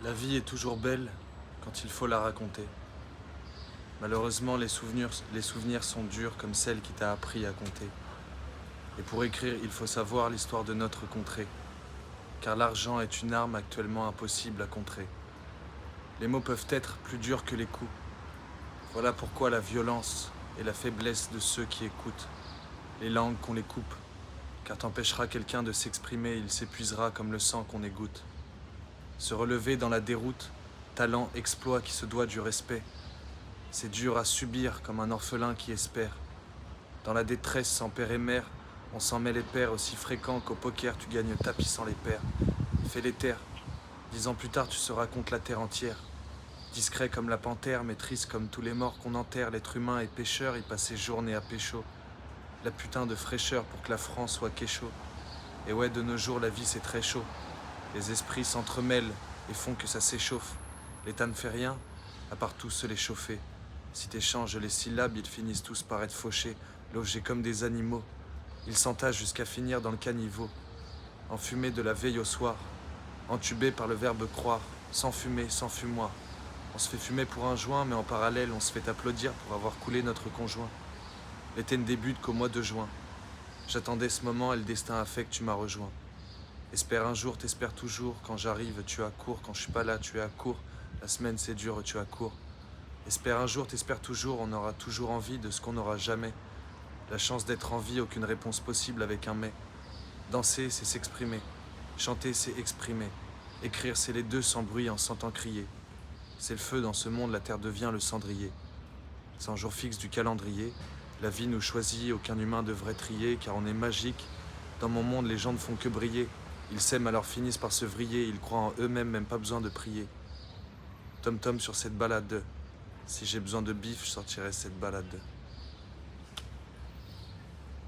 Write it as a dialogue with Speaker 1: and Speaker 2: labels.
Speaker 1: La vie est toujours belle quand il faut la raconter. Malheureusement, les souvenirs sont durs comme celle qui t'a appris à compter. Et pour écrire, il faut savoir l'histoire de notre contrée, car l'argent est une arme actuellement impossible à contrer. Les mots peuvent être plus durs que les coups. Voilà pourquoi la violence est la faiblesse de ceux qui écoutent. Les langues qu'on les coupe, car t'empêcheras quelqu'un de s'exprimer, il s'épuisera comme le sang qu'on égoutte. Se relever dans la déroute, talent, exploit qui se doit du respect. C'est dur à subir comme un orphelin qui espère. Dans la détresse sans père et mère, on s'en met les pairs aussi fréquents qu'au poker tu gagnes tapissant les paires. Fais les terres, 10 ans plus tard tu seras contre la terre entière. Discret comme la panthère, mais triste comme tous les morts qu'on enterre, l'être humain est pêcheur, il passe ses journées à pécho. La putain de fraîcheur pour que la France soit kécho. Et ouais, de nos jours la vie c'est très chaud. Les esprits s'entremêlent et font que ça s'échauffe. L'État ne fait rien, à part tous se les chauffer. Si t'échanges les syllabes, ils finissent tous par être fauchés, logés comme des animaux. Ils s'entassent jusqu'à finir dans le caniveau. Enfumés de la veille au soir, entubés par le verbe croire, sans fumer, sans fumoir. On se fait fumer pour un joint, mais en parallèle, on se fait applaudir pour avoir coulé notre conjoint. L'été ne débute qu'au mois de juin. J'attendais ce moment et le destin a fait que tu m'as rejoint. Espère un jour, t'espères toujours. Quand j'arrive, tu accours. Quand je suis pas là, tu es à court. La semaine c'est dur, tu accours. Espère un jour, t'espères toujours. On aura toujours envie de ce qu'on n'aura jamais. La chance d'être en vie, aucune réponse possible avec un mais. Danser, c'est s'exprimer. Chanter, c'est exprimer. Écrire, c'est les deux sans bruit en s'entend crier. C'est le feu dans ce monde, la terre devient le cendrier. Sans jour fixe du calendrier, la vie nous choisit, aucun humain devrait trier, car on est magique. Dans mon monde, les gens ne font que briller. Ils s'aiment alors finissent par se vriller, ils croient en eux-mêmes, même pas besoin de prier. Tom-tom sur cette balade. Si j'ai besoin de bif, je sortirai cette balade.